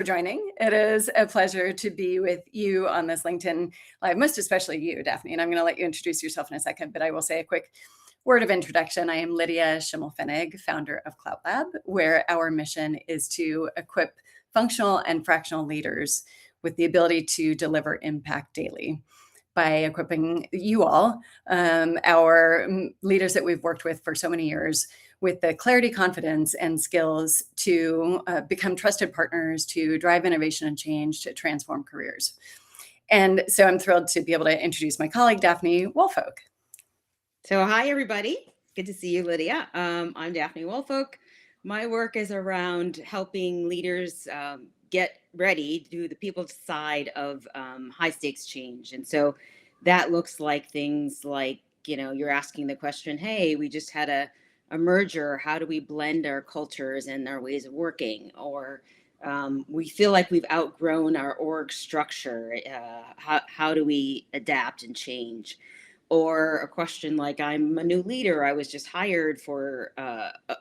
for joining. It is a pleasure to be with you on this LinkedIn Live, most especially you, Daphne. And I'm going to let you introduce yourself in a second, but I will say a quick word of introduction. I am Lydia Schimmelfennig, founder of Cloud Lab, where our mission is to equip functional and fractional leaders with the ability to deliver impact daily by equipping you all, our leaders that we've worked with for so many years, with the clarity, confidence, and skills to become trusted partners, to drive innovation and change, to transform careers. And so I'm thrilled to be able to introduce my colleague, Daphne Woolfolk. So hi, everybody. Good to see you, Lydia. I'm Daphne Woolfolk. My work is around helping leaders get ready to do the people side of high stakes change. And so that looks like things like, you're asking the question, hey, we just had a merger. How do we blend our cultures and our ways of working? Or we feel like we've outgrown our org structure. How do we adapt and change? Or a question like, I'm a new leader, I was just hired for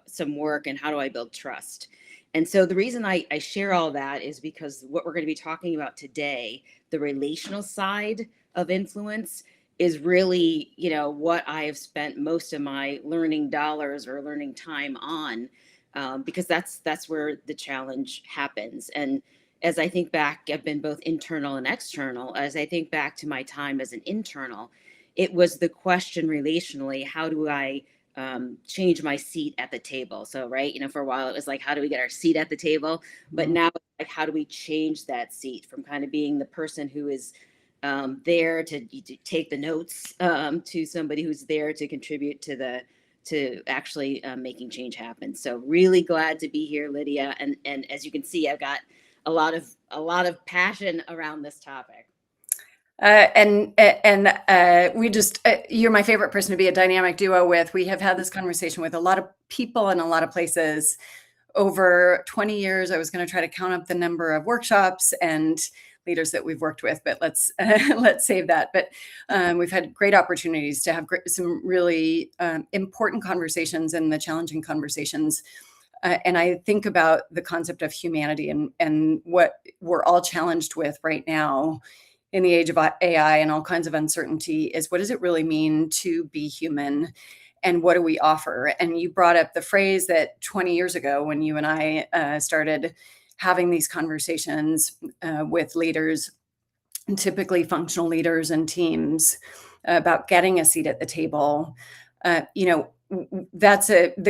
some work, and how do I build trust? And so the reason I share all that is because what we're going to be talking about today, the relational side of influence, is really, what I have spent most of my learning dollars or learning time on, because that's where the challenge happens. And as I think back, I've been both internal and external. As I think back to my time as an internal, it was the question relationally, how do I change my seat at the table? So, right, for a while it was like, how do we get our seat at the table? But now it's like, how do we change that seat from kind of being the person who is there to take the notes to somebody who's there to contribute to actually making change happen. So really glad to be here, Lydia. And as you can see, I've got a lot of passion around this topic. We just, you're my favorite person to be a dynamic duo with. We have had this conversation with a lot of people in a lot of places over 20 years. I was going to try to count up the number of workshops and leaders that we've worked with, but let's save that. But we've had great opportunities to have some really important conversations and the challenging conversations. And I think about the concept of humanity and what we're all challenged with right now in the age of AI and all kinds of uncertainty is, what does it really mean to be human, and what do we offer? And you brought up the phrase that 20 years ago, when you and I started having these conversations with leaders, typically functional leaders and teams, about getting a seat at the table. The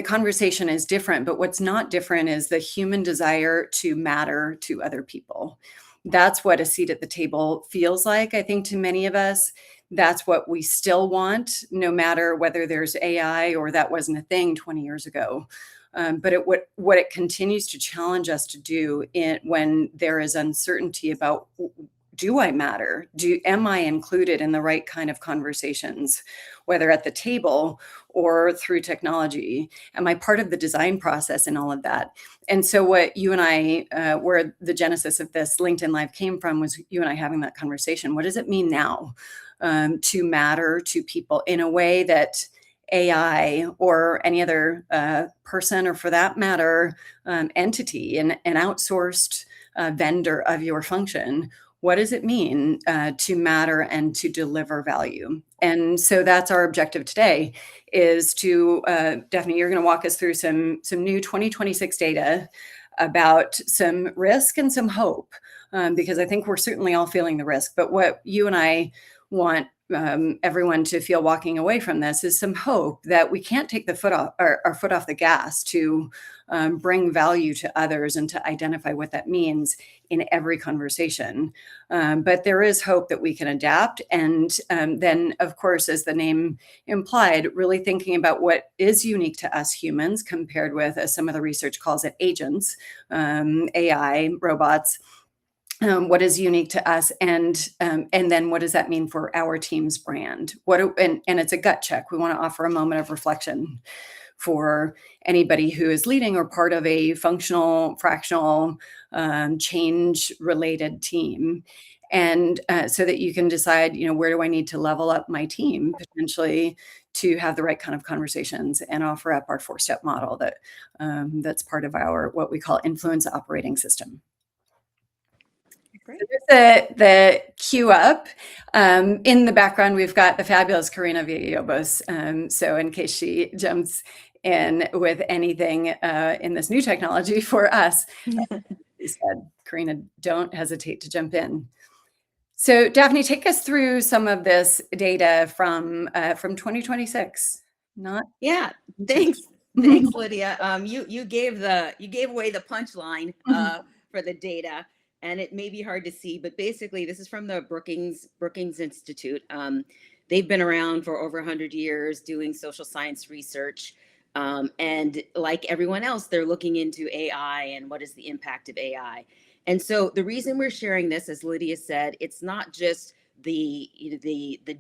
conversation is different, but what's not different is the human desire to matter to other people. That's what a seat at the table feels like, I think, to many of us. That's what we still want, no matter whether there's AI or that wasn't a thing 20 years ago. But what it continues to challenge us to do when there is uncertainty about, do I matter? Am I included in the right kind of conversations, whether at the table or through technology? Am I part of the design process and all of that? And so what you and I, where the genesis of this LinkedIn Live came from, was you and I having that conversation. What does it mean now to matter to people in a way that AI or any other person, or for that matter, entity, an outsourced vendor of your function? What does it mean to matter and to deliver value? And so that's our objective today, is to, Daphne, you're going to walk us through some new 2026 data about some risk and some hope, because I think we're certainly all feeling the risk. But what you and I want everyone to feel walking away from this is some hope that we can't take our foot off the gas to bring value to others and to identify what that means in every conversation. But there is hope that we can adapt. And then, of course, as the name implied, really thinking about what is unique to us humans compared with, as some of the research calls it, agents, AI, robots. What is unique to us, and then what does that mean for our team's brand? And it's a gut check. We want to offer a moment of reflection for anybody who is leading or part of a functional, fractional, change-related team, and so that you can decide, where do I need to level up my team potentially to have the right kind of conversations, and offer up our 4-step model that's part of our what we call influence operating system. great. So there's the queue up. In the background, we've got the fabulous Karina Villalobos. So in case she jumps in with anything in this new technology for us, he said, Karina, don't hesitate to jump in. So Daphne, take us through some of this data from 2026. Not Yeah, too thanks. Thanks, Lydia. You gave away the punchline for the data, and it may be hard to see, but basically, this is from the Brookings Institute. They've been around for over 100 years doing social science research, and like everyone else, they're looking into AI and what is the impact of AI. And so, the reason we're sharing this, as Lydia said, it's not just the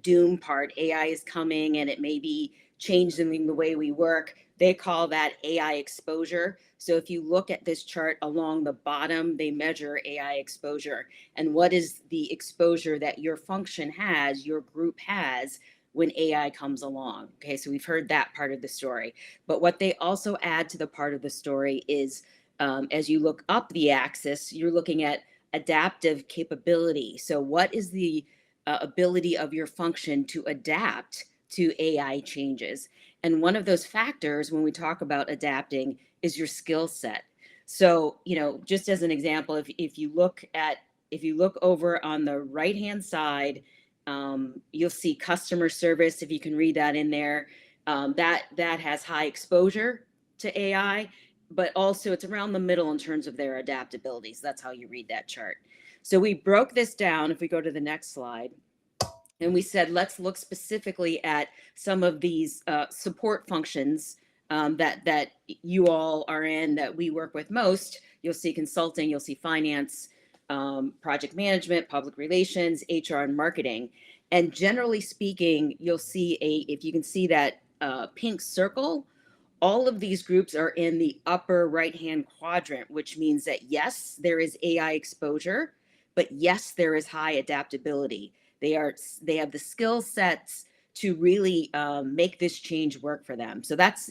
doom part. AI is coming, and it may be changing the way we work. They call that AI exposure. So if you look at this chart along the bottom, they measure AI exposure. And what is the exposure that your function has, your group has when AI comes along? Okay, so we've heard that part of the story. But what they also add to the part of the story is as you look up the axis, you're looking at adaptive capability. So what is the ability of your function to adapt to AI changes? And one of those factors when we talk about adapting is your skill set. So, just as an example, if you look over on the right hand side, you'll see customer service. If you can read that in there, that has high exposure to AI, but also it's around the middle in terms of their adaptability. So that's how you read that chart. So we broke this down. If we go to the next slide, and we said, let's look specifically at some of these support functions that you all are in, that we work with most. You'll see consulting, you'll see finance, project management, public relations, HR, and marketing. And generally speaking, you'll see if you can see that pink circle, all of these groups are in the upper right-hand quadrant, which means that yes, there is AI exposure, but yes, there is high adaptability. They have the skill sets to really make this change work for them. So that's,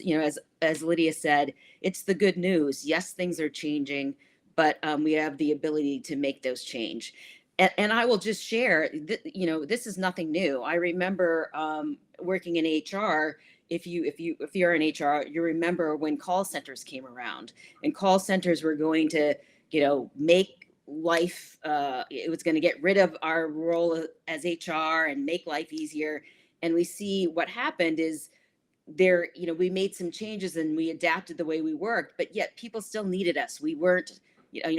as Lydia said, it's the good news. Yes, things are changing, but we have the ability to make those change. And I will just share, this is nothing new. I remember working in HR. If you're in HR, you remember when call centers came around, and call centers were going to, make life, it was going to get rid of our role as HR and make life easier. And we see what happened is we made some changes and we adapted the way we worked, but yet people still needed us. We weren't,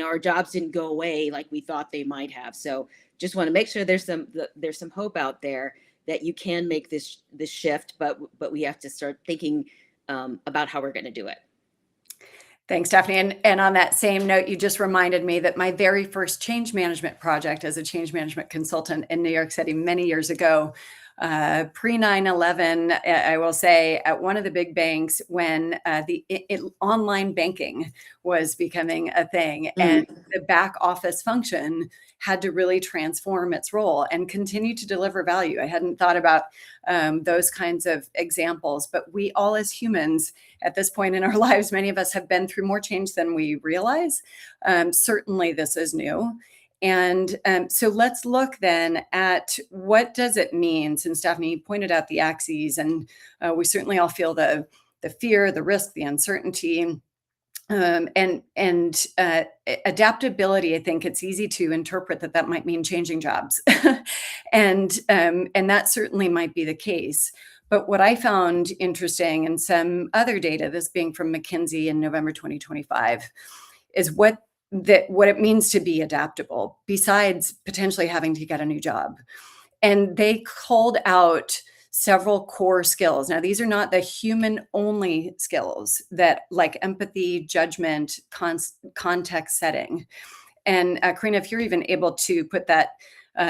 our jobs didn't go away like we thought they might have. So just want to make sure there's some hope out there that you can make this shift, but we have to start thinking about how we're going to do it. Thanks, Daphne. And on that same note, you just reminded me that my very first change management project as a change management consultant in New York City many years ago, pre 9/11, I will say, at one of the big banks, when the online banking was becoming a thing, and the back office function had to really transform its role and continue to deliver value. I hadn't thought about those kinds of examples, but we all as humans at this point in our lives, many of us have been through more change than we realize. Certainly this is new. And so let's look then at what does it mean, since Daphne pointed out the axes, and we certainly all feel the fear, the risk, the uncertainty, and adaptability. I think it's easy to interpret that might mean changing jobs, and that certainly might be the case. But what I found interesting in some other data, this being from McKinsey in November 2025, is what it means to be adaptable, besides potentially having to get a new job. And they called out several core skills. Now, these are not the human only skills that, like empathy, judgment, context setting. And Karina, if you're even able to put that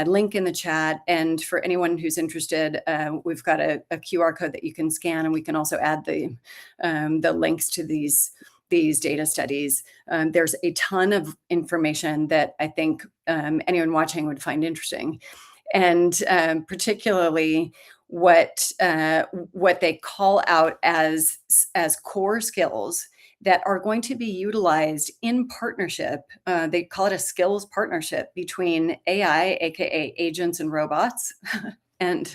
link in the chat, and for anyone who's interested, we've got a QR code that you can scan, and we can also add the links to these data studies. There's a ton of information that I think anyone watching would find interesting, and particularly what they call out as core skills that are going to be utilized in partnership. They call it a skills partnership between AI, aka agents and robots. And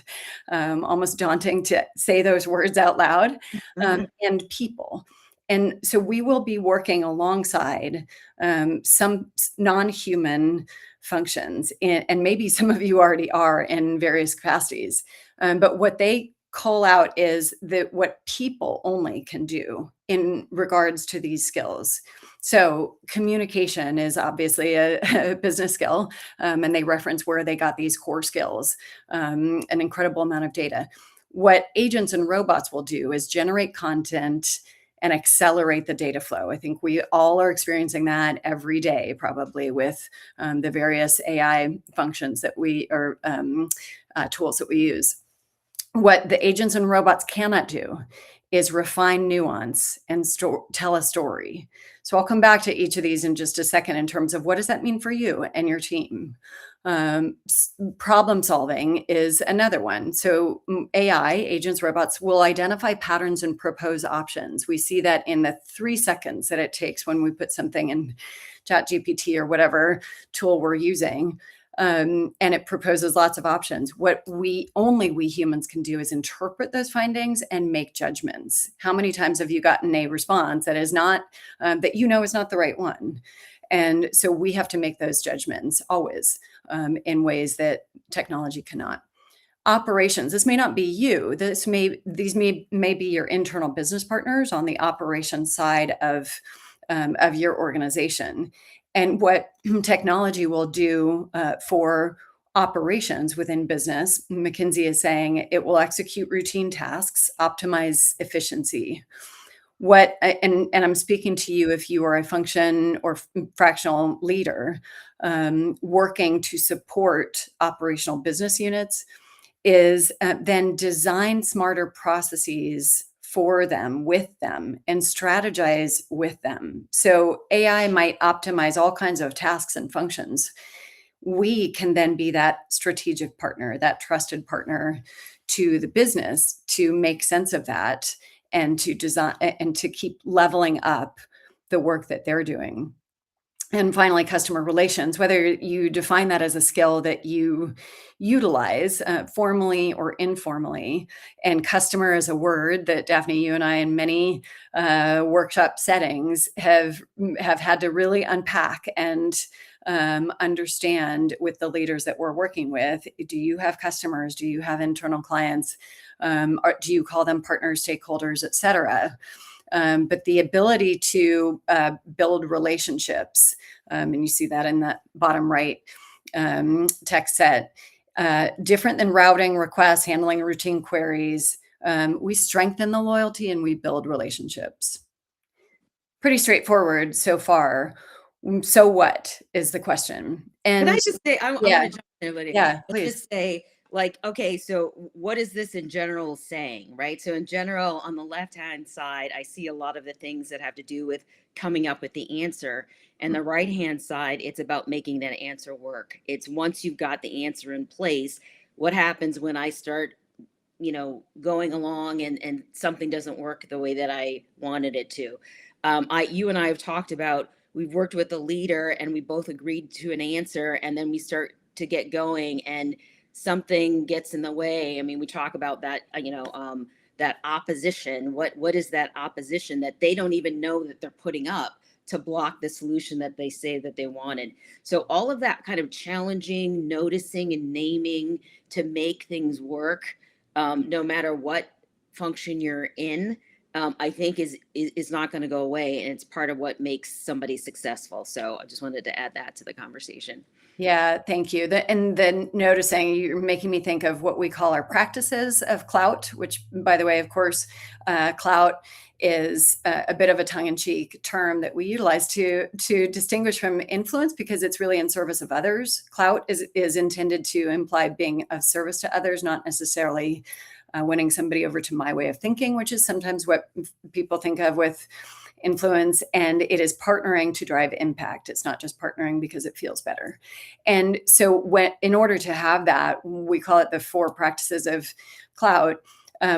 almost daunting to say those words out loud, and people. And so we will be working alongside some non-human functions, and maybe some of you already are in various capacities. But what they call out is that what people only can do in regards to these skills. So communication is obviously a business skill, and they reference where they got these core skills, an incredible amount of data. What agents and robots will do is generate content and accelerate the data flow. I think we all are experiencing that every day, probably with the various AI functions that we or tools that we use. What the agents and robots cannot do is refine nuance and tell a story. So I'll come back to each of these in just a second in terms of what does that mean for you and your team. Problem solving is another one. So AI, agents, robots, will identify patterns and propose options. We see that in the 3 seconds that it takes when we put something in ChatGPT or whatever tool we're using. And it proposes lots of options. What we humans can do is interpret those findings and make judgments. How many times have you gotten a response that is not that is not the right one? And so we have to make those judgments always, in ways that technology cannot. Operations. This may not be you. These may be your internal business partners on the operations side of your organization. And what technology will do for operations within business, McKinsey is saying it will execute routine tasks, optimize efficiency. And I'm speaking to you if you are a function or fractional leader working to support operational business units, is then design smarter processes for them, with them, and strategize with them. So AI might optimize all kinds of tasks and functions. We can then be that strategic partner, that trusted partner to the business to make sense of that and to design and to keep leveling up the work that they're doing. And finally, customer relations, whether you define that as a skill that you utilize formally or informally, and customer is a word that Daphne, you and I, in many workshop settings, have had to really unpack and understand with the leaders that we're working with. Do you have customers? Do you have internal clients? Do you call them partners, stakeholders, et cetera? But the ability to build relationships, and you see that in that bottom right text set, different than routing requests, handling routine queries. We strengthen the loyalty and we build relationships. Pretty straightforward so far. So what is the question? Can I And just say, I want yeah, to jump in there, Lydia. yeah, Let's please. just say, like, okay, so what is this in general saying, right? So in general, on the left-hand side, I see a lot of the things that have to do with coming up with the answer. And the right-hand side, it's about making that answer work. It's once you've got the answer in place, what happens when I start, going along and something doesn't work the way that I wanted it to. You and I have talked about, we've worked with a leader and we both agreed to an answer, and then we start to get going and something gets in the way. I mean, we talk about that, that opposition. What is that opposition that they don't even know that they're putting up to block the solution that they say that they wanted? So all of that kind of challenging, noticing, and naming to make things work, no matter what function you're in, I think is not going to go away, and it's part of what makes somebody successful. So I just wanted to add that to the conversation. Yeah, thank you. And then noticing, you're making me think of what we call our practices of clout, which, by the way, of course, clout is a bit of a tongue-in-cheek term that we utilize to distinguish from influence, because it's really in service of others. Clout is intended to imply being of service to others, not necessarily winning somebody over to my way of thinking, which is sometimes what people think of with influence. And it is partnering to drive impact. It's not just partnering because it feels better. And so in order to have that, we call it the 4 practices of clout.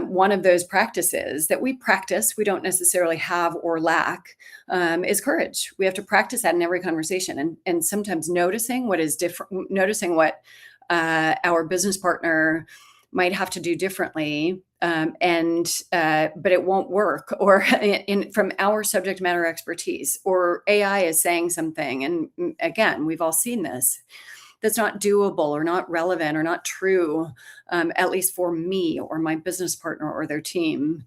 one of those practices that we practice, we don't necessarily have or lack, is courage. We have to practice that in every conversation, and sometimes noticing what is different, noticing what our business partner might have to do differently, but it won't work, or from our subject matter expertise, or AI is saying something, and again, we've all seen this, that's not doable or not relevant or not true, at least for me or my business partner or their team.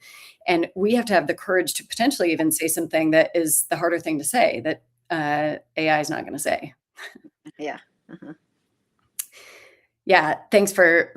And we have to have the courage to potentially even say something that is the harder thing to say, that AI is not going to say. Yeah. Uh-huh. Yeah, thanks for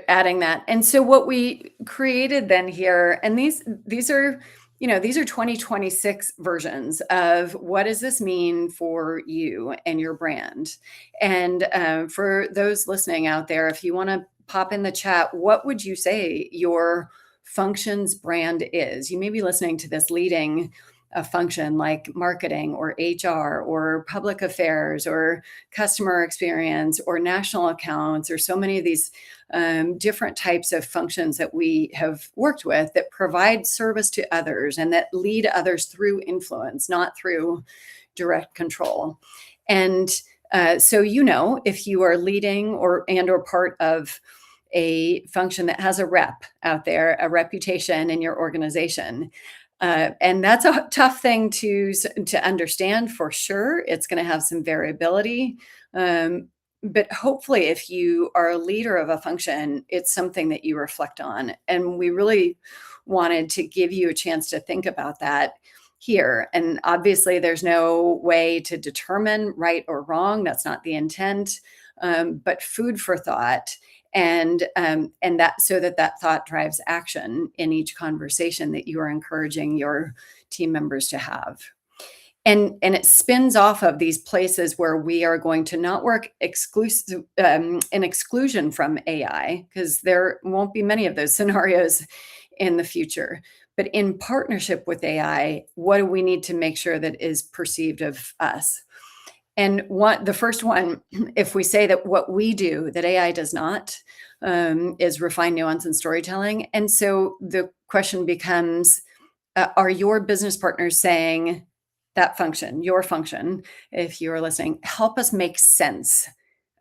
adding that. And so what we created then here, and these are, these are 2026 versions of what does this mean for you and your brand. And for those listening out there, if you want to pop in the chat, what would you say your functions brand is? You may be listening to this leading a function like marketing or HR or public affairs or customer experience or national accounts, or so many of these different types of functions that we have worked with that provide service to others and that lead others through influence, not through direct control. And so, if you are leading or part of a function that has a rep out there, a reputation in your organization, and that's a tough thing to understand for sure. It's going to have some variability. But hopefully, if you are a leader of a function, it's something that you reflect on. And we really wanted to give you a chance to think about that here. And obviously, there's no way to determine right or wrong. That's not the intent, but food for thought. And that, so that thought drives action in each conversation that you are encouraging your team members to have. And it spins off of these places where we are going to not work exclusive in exclusion from AI, because there won't be many of those scenarios in the future. But in partnership with AI, what do we need to make sure that is perceived of us? And the first one, if we say that what we do that AI does not, is refine nuance and storytelling. And so the question becomes, are your business partners saying that function, your function, if you're listening, help us make sense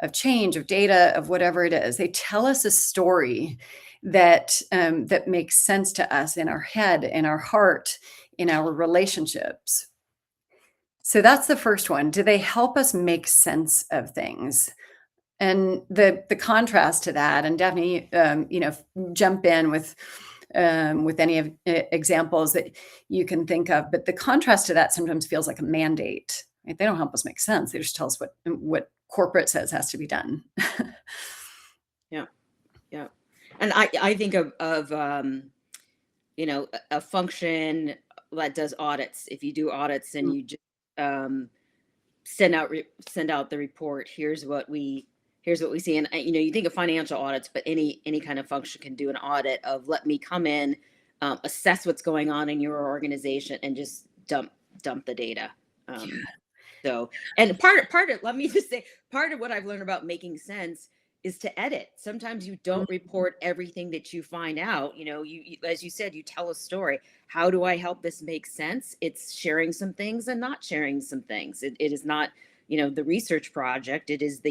of change, of data, of whatever it is? They tell us a story that makes sense to us in our head, in our heart, in our relationships. So that's the first one. Do they help us make sense of things? And the contrast to that, and Daphne, jump in with any of examples that you can think of. But the contrast to that sometimes feels like a mandate. Right? They don't help us make sense. They just tell us what corporate says has to be done. Yeah. Yeah. And I think of a function that does audits. If you do audits and you just send out the report, here's what we see. And you think of financial audits, but any kind of function can do an audit of, let me come in, assess what's going on in your organization, and just dump the data. So, and part of, let me just say, part of what I've learned about making sense is to edit. Sometimes you don't report everything that you find out. You, as you said, you tell a story. How do I help this make sense? It's sharing some things and not sharing some things. It is not, the research project. It is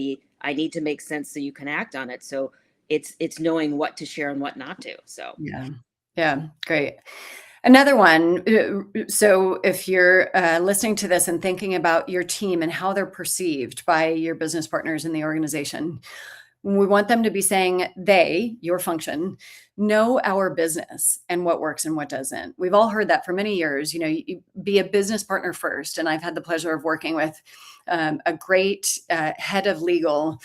I need to make sense so you can act on it. So it's knowing what to share and what not to. So yeah, great. Another one. So if you're listening to this and thinking about your team and how they're perceived by your business partners in the organization, we want them to be saying your function, know our business and what works and what doesn't. We've all heard that for many years. You be a business partner first. And I've had the pleasure of working with a great head of legal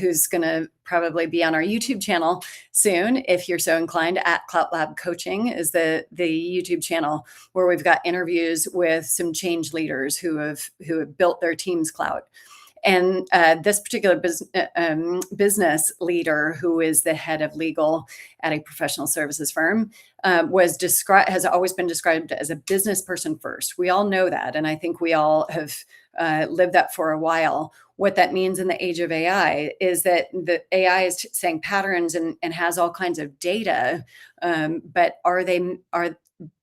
who's going to probably be on our YouTube channel soon, if you're so inclined. At Clout Lab Coaching is the YouTube channel, where we've got interviews with some change leaders who have built their team's clout. And this particular business leader, who is the head of legal at a professional services firm, has always been described as a business person first. We all know that, and I think we all have lived that for a while. what that means in the age of AI is that the AI is saying patterns and has all kinds of data, but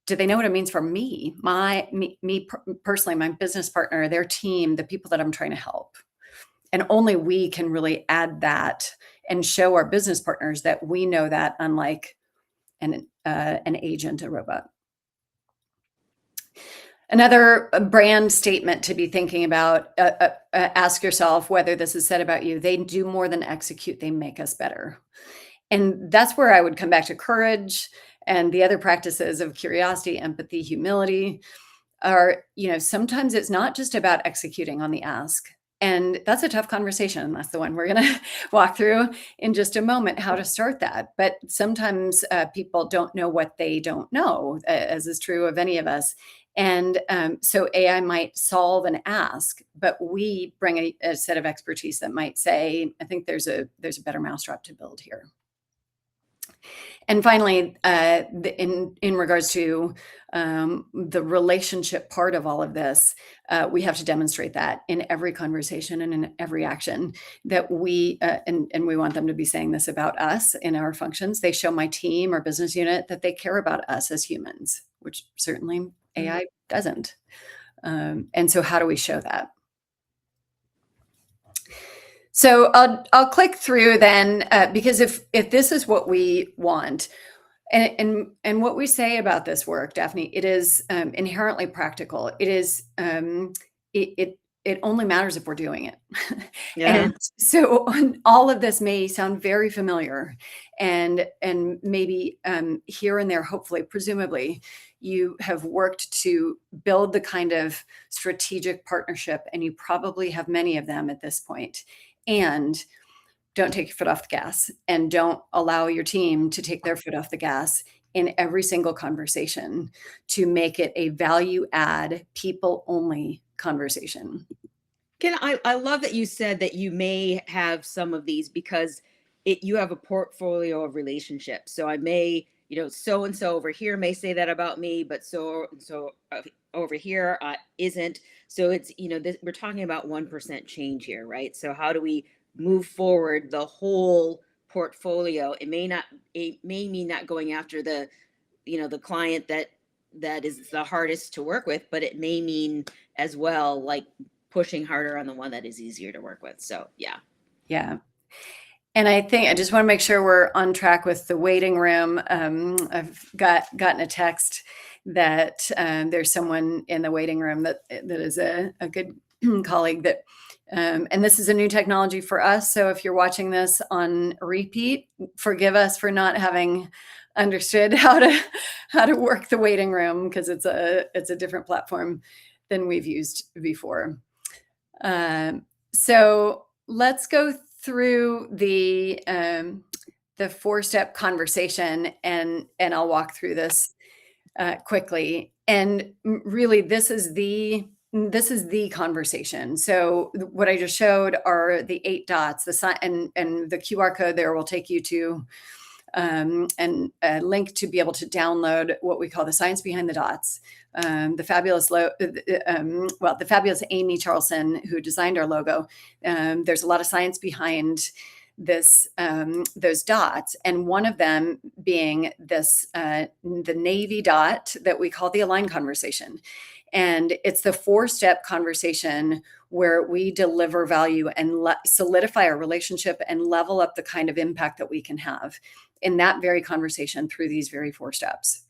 do they know what it means for me, personally, my business partner, their team, the people that I'm trying to help? And only we can really add that and show our business partners that we know that, unlike an agent, a robot. Another brand statement to be thinking about, ask yourself whether this is said about you. They do more than execute, they make us better. And that's where I would come back to courage and the other practices of curiosity, empathy, humility are, sometimes it's not just about executing on the ask. And that's a tough conversation. That's the one we're going to walk through in just a moment, how to start that. But sometimes people don't know what they don't know, as is true of any of us. And so AI might solve an ask, but we bring a set of expertise that might say, I think there's a better mousetrap to build here. And finally, in regards to the relationship part of all of this, we have to demonstrate that in every conversation and in every action that we and we want them to be saying this about us in our functions. They show my team or business unit that they care about us as humans, which certainly AI doesn't. And so, how do we show that? So I'll click through then, because if this is what we want, and what we say about this work, Daphne, it is inherently practical. It is it only matters if we're doing it. Yeah. And so all of this may sound very familiar, and maybe here and there, hopefully, presumably, you have worked to build the kind of strategic partnership, and you probably have many of them at this point. And don't take your foot off the gas, and don't allow your team to take their foot off the gas in every single conversation to make it a value add, people only conversation. I love that you said that you may have some of these because you have a portfolio of relationships. So I may, so and so over here may say that about me, but so and so over here isn't. So it's, we're talking about 1% change here, right? So how do we move forward the whole portfolio? It may mean not going after the client that is the hardest to work with, but it may mean as well, like pushing harder on the one that is easier to work with. So yeah. Yeah. And I think I just want to make sure we're on track with the waiting room. I've gotten a text that there's someone in the waiting room that is a good colleague that, and this is a new technology for us. So if you're watching this on repeat, forgive us for not having understood how to work the waiting room, because it's a different platform than we've used before. So let's go through the 4-step conversation, and I'll walk through this quickly. And really, this is the conversation. So what I just showed are the 8 dots, the sign, and the QR code there will take you to and a link to be able to download what we call the science behind the dots. The fabulous Amy Charlson, who designed our logo. There's a lot of science behind this, those dots, and one of them being this, the navy dot that we call the align conversation. And it's the 4-step conversation where we deliver value and solidify our relationship and level up the kind of impact that we can have in that very conversation through these very 4 steps.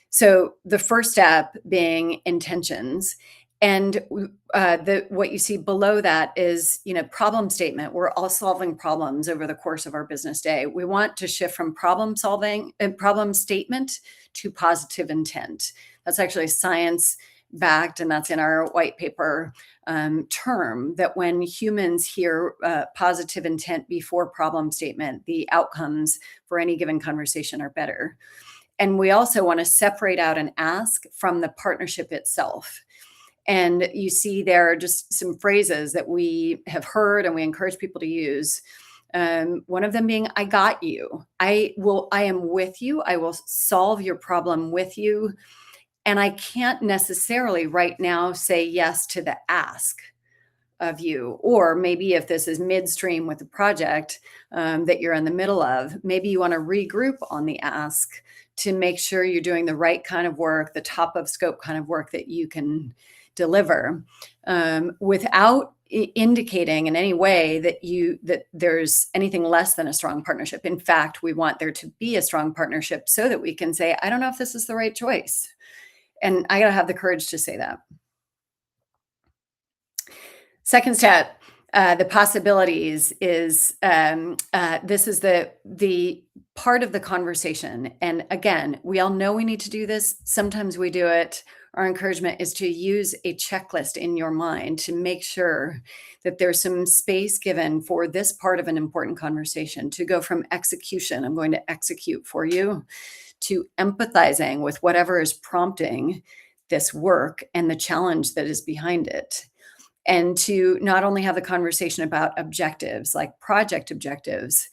So the first step being intentions. And what you see below that is, problem statement. We're all solving problems over the course of our business day. We want to shift from problem solving and problem statement to positive intent. That's actually science backed, and that's in our white paper term, that when humans hear positive intent before problem statement, the outcomes for any given conversation are better. And we also want to separate out an ask from the partnership itself. And you see there are just some phrases that we have heard and we encourage people to use. One of them being, I got you. I am with you. I will solve your problem with you. And I can't necessarily right now say yes to the ask, of you. Or maybe if this is midstream with a project that you're in the middle of, maybe you want to regroup on the ask to make sure you're doing the right kind of work, the top of scope kind of work that you can deliver, without indicating in any way that there's anything less than a strong partnership. In fact, we want there to be a strong partnership so that we can say, I don't know if this is the right choice. And I got to have the courage to say that. Second step, the possibilities is this is the part of the conversation. And again, we all know we need to do this. Sometimes we do it. Our encouragement is to use a checklist in your mind to make sure that there's some space given for this part of an important conversation to go from execution, I'm going to execute for you, to empathizing with whatever is prompting this work and the challenge that is behind it. And to not only have the conversation about objectives, like project objectives,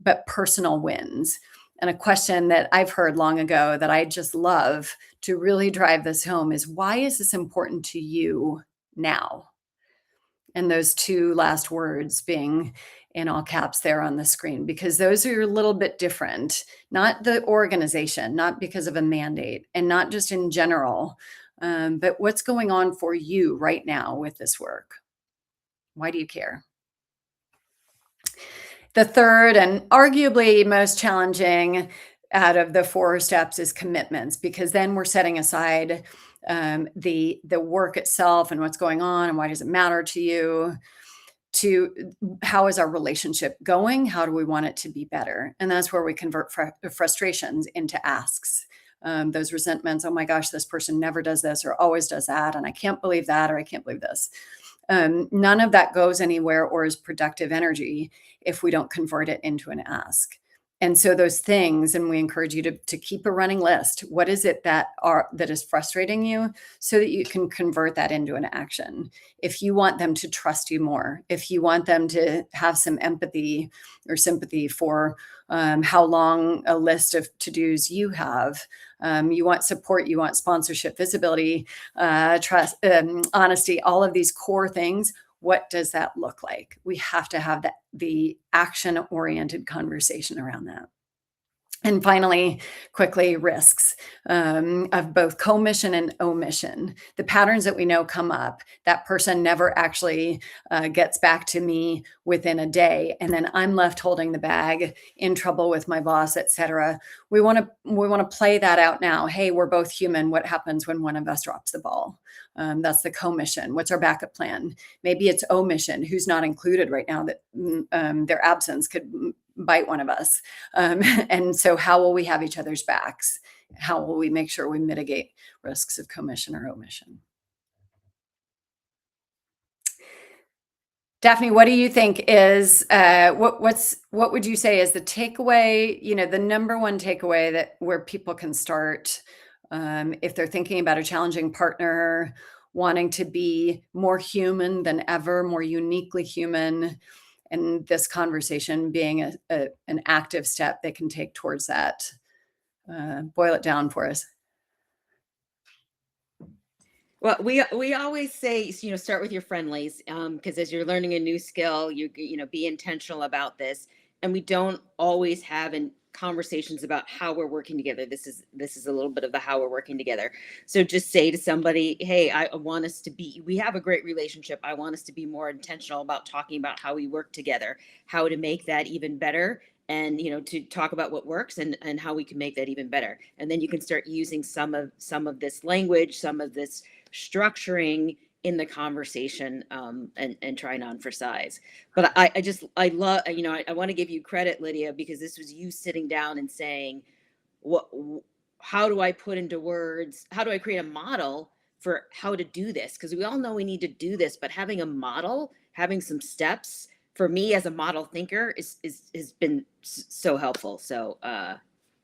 but personal wins. And a question that I've heard long ago that I just love to really drive this home is, why is this important to you now? And those two last words being in all caps there on the screen, because those are a little bit different, not the organization, not because of a mandate, and not just in general, but what's going on for you right now with this work? Why do you care? The third and arguably most challenging out of the four steps is commitments, because then we're setting aside the work itself and what's going on and why does it matter to you, to how is our relationship going? How do we want it to be better? And that's where we convert frustrations into asks. Those resentments, oh my gosh, this person never does this or always does that, and I can't believe that, or I can't believe this. None of that goes anywhere or is productive energy if we don't convert it into an ask. And so those things, and we encourage you to keep a running list. What is it that is frustrating you, so that you can convert that into an action? If you want them to trust you more, if you want them to have some empathy or sympathy for how long a list of to-dos you have, you want support, you want sponsorship, visibility, trust, honesty, all of these core things. What does that look like? We have to have the action-oriented conversation around that. And finally, quickly, risks of both commission and omission. The patterns that we know come up. That person never actually gets back to me within a day, and then I'm left holding the bag, in trouble with my boss, etc. We want to play that out now. Hey, we're both human. What happens when one of us drops the ball? That's the commission. What's our backup plan? Maybe it's omission. Who's not included right now that their absence could bite one of us. And so how will we have each other's backs? How will we make sure we mitigate risks of commission or omission? Daphne, what do you think is what would you say is the takeaway, the number one takeaway that where people can start if they're thinking about a challenging partner, wanting to be more human than ever, more uniquely human, and this conversation being an active step they can take towards that? Boil it down for us. Well, we always say, start with your friendlies, because as you're learning a new skill, be intentional about this, and we don't always have conversations about how we're working together. This is a little bit of the how we're working together. So just say to somebody, hey, I want us to be. We have a great relationship. I want us to be more intentional about talking about how we work together, how to make that even better, and to talk about what works and how we can make that even better. And then you can start using some of this language, some of this structuring in the conversation, and trying on for size. But I love, I want to give you credit, Lydia, because this was you sitting down and saying, how do I put into words, how do I create a model for how to do this? Because we all know we need to do this, but having a model, having some steps, for me as a model thinker has been so helpful. So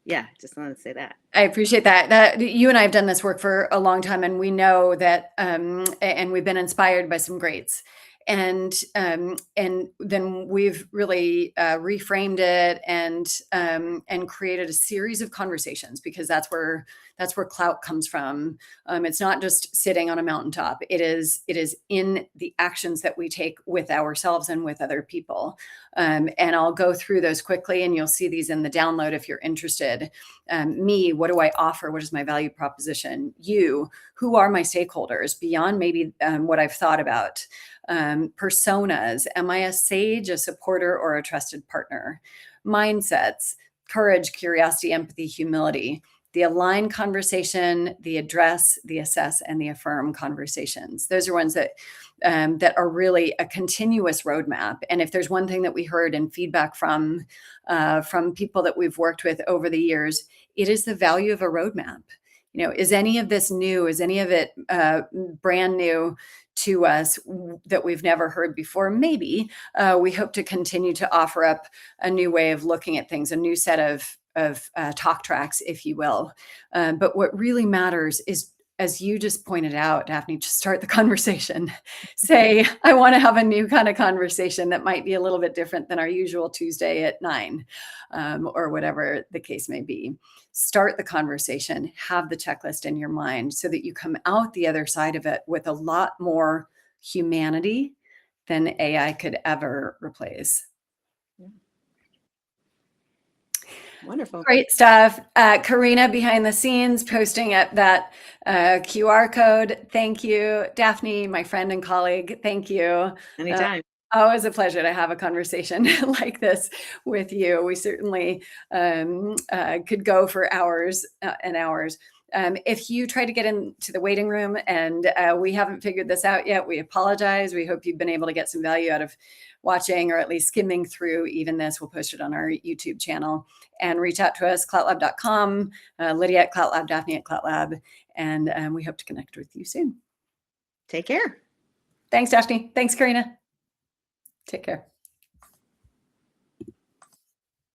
yeah, just wanted to say that. I appreciate that you and I have done this work for a long time, and we know that and we've been inspired by some greats. And then we've really reframed it and created a series of conversations, because that's where clout comes from. It's not just sitting on a mountaintop. It is in the actions that we take with ourselves and with other people. And I'll go through those quickly, and you'll see these in the download if you're interested. Me, what do I offer? What is my value proposition? You, who are my stakeholders beyond maybe what I've thought about? Personas, am I a sage, a supporter, or a trusted partner? Mindsets, courage, curiosity, empathy, humility. The align conversation, the address, the assess, and the affirm conversations. Those are ones that are really a continuous roadmap. And if there's one thing that we heard in feedback from people that we've worked with over the years, it is the value of a roadmap. Is any of this new? Is any of it brand new to us that we've never heard before? Maybe. We hope to continue to offer up a new way of looking at things, a new set of talk tracks, if you will. But what really matters is, as you just pointed out, Daphne, just start the conversation. Say, I want to have a new kind of conversation that might be a little bit different than our usual Tuesday at 9, or whatever the case may be. Start the conversation, have the checklist in your mind so that you come out the other side of it with a lot more humanity than AI could ever replace. Wonderful. Great stuff. Karina behind the scenes posting up that QR code. Thank you. Daphne, my friend and colleague, thank you. Anytime. Always a pleasure to have a conversation like this with you. We certainly could go for hours and hours. If you try to get into the waiting room and we haven't figured this out yet, we apologize. We hope you've been able to get some value out of watching, or at least skimming through even this. We'll post it on our YouTube channel, and reach out to us, cloutlab.com, Lydia at CloutLab, Daphne at CloutLab, and we hope to connect with you soon. Take care. Thanks, Daphne. Thanks, Karina. Take care.